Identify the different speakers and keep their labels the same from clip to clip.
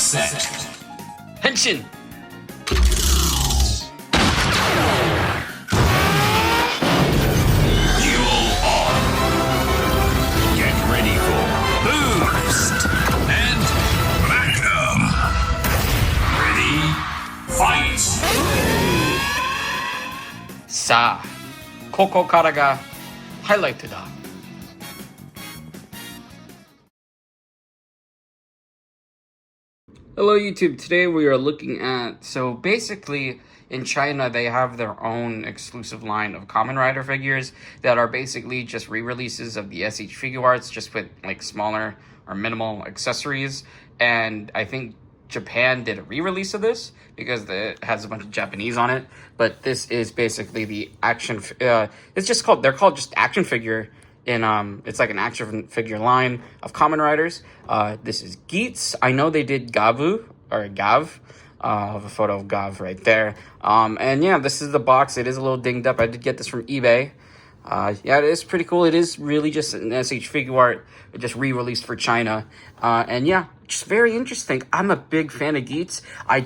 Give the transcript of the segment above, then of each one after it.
Speaker 1: set.
Speaker 2: Henshin!
Speaker 1: Duel on. Get ready for Boost and Magnum. Ready, fight!
Speaker 2: さあ、ここからがハイライトだ。Hello YouTube, today we are looking at, so basically in China they have their own exclusive line of Kamen Rider figures that are basically just re-releases of the SH Figuarts, just with like smaller or minimal accessories. And I think Japan did a re-release of this because it has a bunch of Japanese on it, but this is basically the action, it's just called, they're called just action figure. It's like an action figure line of Kamen Riders. This is Geats. I know they did Gavu or Gav. I have a photo of Gav right there. And yeah, this is the box. It is a little dinged up. I did get this from eBay. Yeah, it is pretty cool. It is really just an SH Figuart, just re-released for China. And yeah, just very interesting. I'm a big fan of Geats. I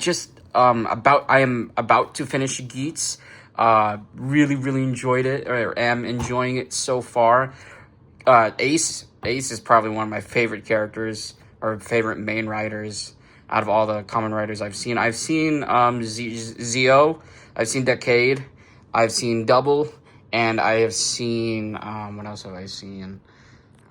Speaker 2: am about to finish Geats. Really enjoyed it, or am enjoying it so far. Ace is probably one of my favorite characters, or favorite main riders out of all the Kamen Riders I've seen. I've seen Zio, I've seen Decade, I've seen Double, and I have seen what else have I seen?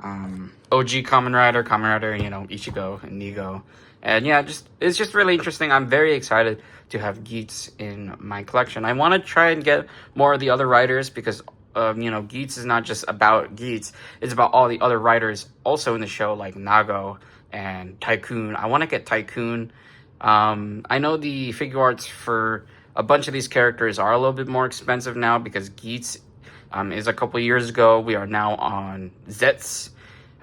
Speaker 2: OG Kamen Rider, Ichigo and Nigo. And yeah, it's just really interesting. I'm very excited to have Geats in my collection. I want to try and get more of the other riders because Geats is not just about Geats. It's about all the other riders also in the show, like Nago and Tycoon. I want to get Tycoon. I know the Figuarts for a bunch of these characters are a little bit more expensive now because Geats is a couple years ago. We are now on Zets.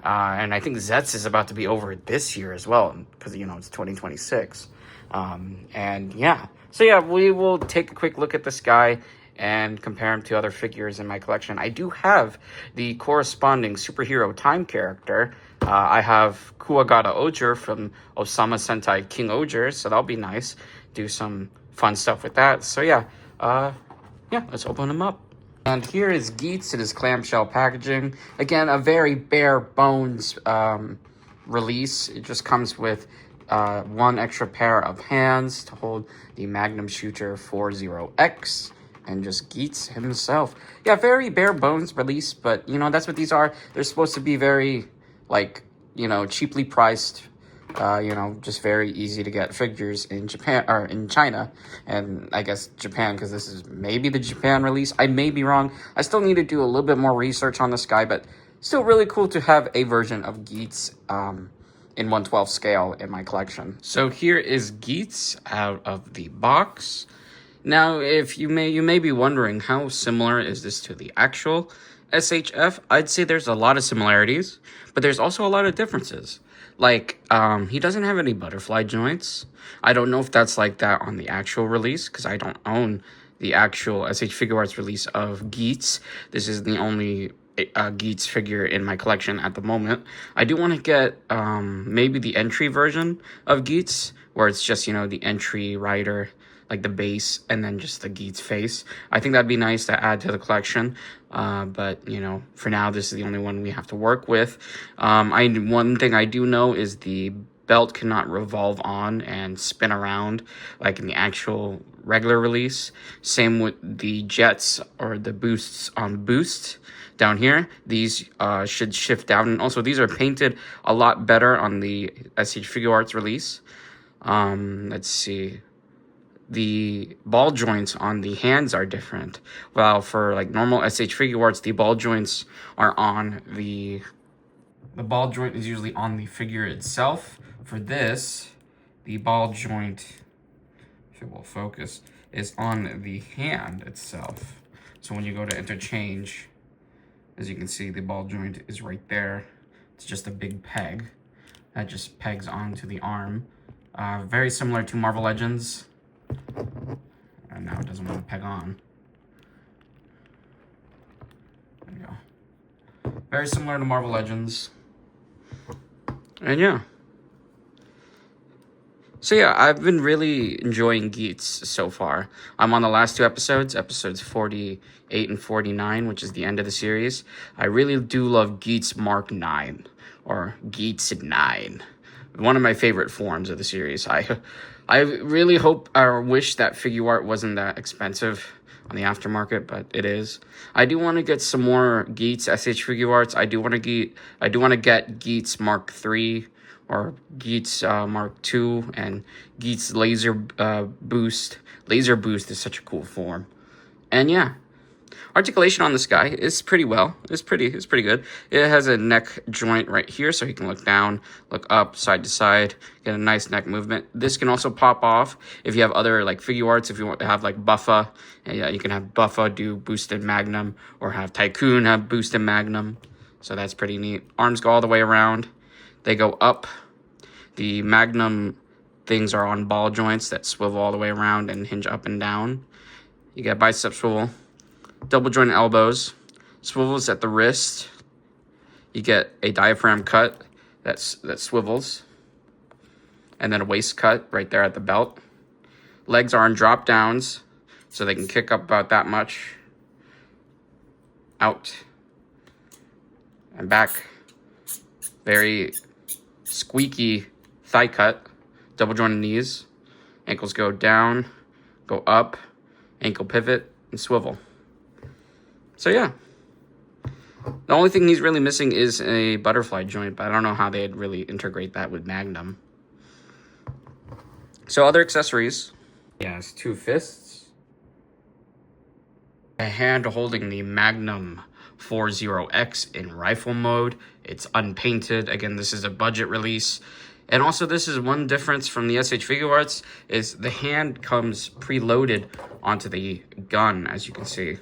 Speaker 2: And I think Zets is about to be over this year as well because, it's 2026. And yeah. So yeah, we will take a quick look at this guy and compare him to other figures in my collection. I do have the corresponding superhero time character. I have Kuwagata Oger from Osama Sentai King Oger, so that'll be nice. Do some fun stuff with that. So yeah, let's open him up. And here is Geats in his clamshell packaging. Again, a very bare bones release. It just comes with one extra pair of hands to hold the Magnum Shooter 40X. And just Geats himself. Yeah, very bare bones release, but that's what these are. They're supposed to be very, cheaply priced, just very easy to get figures in Japan, or in China, and I guess Japan, because this is maybe the Japan release. I may be wrong. I still need to do a little bit more research on this guy, but still really cool to have a version of Geats in 1/12 scale in my collection. So here is Geats out of the box. Now, if you may be wondering, how similar is this to the actual SHF? I'd say there's a lot of similarities, but there's also a lot of differences. Like, he doesn't have any butterfly joints. I don't know if that's like that on the actual release, because I don't own the actual SH Figuarts release of Geats. This is the only Geats figure in my collection at the moment. I do want to get maybe the entry version of Geats, where it's just, the entry rider, like the base, and then just the Geats face. I think that'd be nice to add to the collection. But, for now, this is the only one we have to work with. One thing I do know is the belt cannot revolve on and spin around like in the actual regular release. Same with the jets or the boosts on Boost down here. These should shift down. And also, these are painted a lot better on the SH Figuarts release. Let's see. The ball joints on the hands are different. While for like normal SH Figuarts, the ball joints are on the ball joint is usually on the figure itself. For this, the ball joint, if it will focus, is on the hand itself. So when you go to interchange, as you can see, the ball joint is right there. It's just a big peg that just pegs onto the arm. Very similar to Marvel Legends. And now it doesn't want to peg on. There you go. Very similar to Marvel Legends. And yeah. So yeah, I've been really enjoying Geats so far. I'm on the last two episodes, episodes 48 and 49, which is the end of the series. I really do love Geats Mark 9, or Geats 9. One of my favorite forms of the series. I really hope or wish that Figuart wasn't that expensive on the aftermarket, but it is. I do want to get some more Geats SH Figuarts. I do want to get Geats Mark 3 or Geats Mark II and Geats Laser Boost. Laser Boost is such a cool form. And yeah, articulation on this guy is pretty well. It's pretty good. It has a neck joint right here, so he can look down, look up, side to side, get a nice neck movement. This can also pop off if you have other like Figuarts. If you want to have like Buffa, yeah, you can have Buffa do boosted Magnum, or have Tycoon have boosted Magnum. So that's pretty neat. Arms go all the way around. They go up. The Magnum things are on ball joints that swivel all the way around and hinge up and down. You get bicep swivel, double joint elbows, swivels at the wrist. You get a diaphragm cut that swivels, and then a waist cut right there at the belt. Legs are on drop downs, so they can kick up about that much. Out and back. Very squeaky thigh cut, double jointed knees. Ankles go down, go up, ankle pivot, and swivel. So yeah, the only thing he's really missing is a butterfly joint, but I don't know how they'd really integrate that with Magnum. So other accessories, he has two fists, a hand holding the Magnum 40X in rifle mode. It's unpainted. Again, this is a budget release. And also, this is one difference from the SH Figuarts, is the hand comes preloaded onto the gun, as you can see.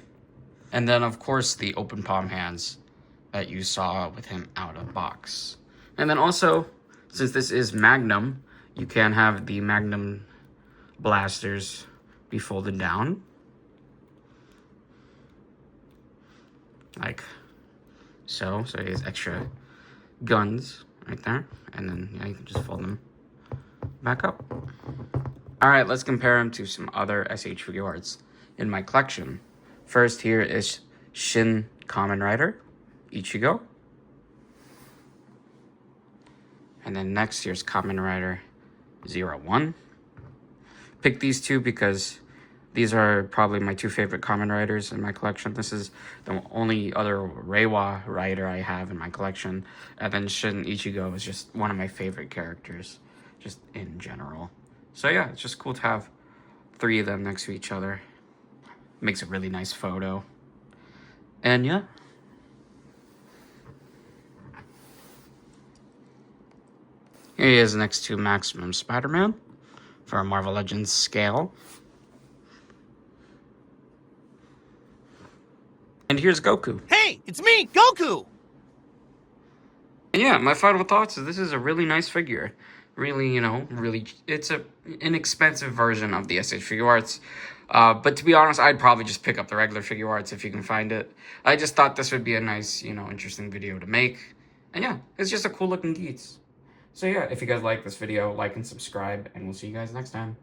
Speaker 2: And then, of course, the open palm hands that you saw with him out of box. And then also, since this is Magnum, you can have the Magnum blasters be folded down. Like so. So he has extra guns right there. And then yeah, you can just fold them back up. All right, let's compare him to some other SH Figuarts in my collection. First here is Shin Kamen Rider Ichigo. And then next here's Kamen Rider 01. Picked these two because these are probably my two favorite Kamen Riders in my collection. This is the only other Reiwa rider I have in my collection. And then Shin Ichigo is just one of my favorite characters, just in general. So yeah, it's just cool to have three of them next to each other. Makes a really nice photo. And yeah. Here he is next to Maximum Spider-Man for a Marvel Legends scale. And here's Goku.
Speaker 3: Hey, it's me, Goku!
Speaker 2: And yeah, my final thoughts is this is a really nice figure. Really, it's an inexpensive version of the SH Figuarts. But to be honest, I'd probably just pick up the regular Figuarts if you can find it. I just thought this would be a nice, interesting video to make. And yeah, it's just a cool looking Geats. So yeah, if you guys like this video, like and subscribe, and we'll see you guys next time.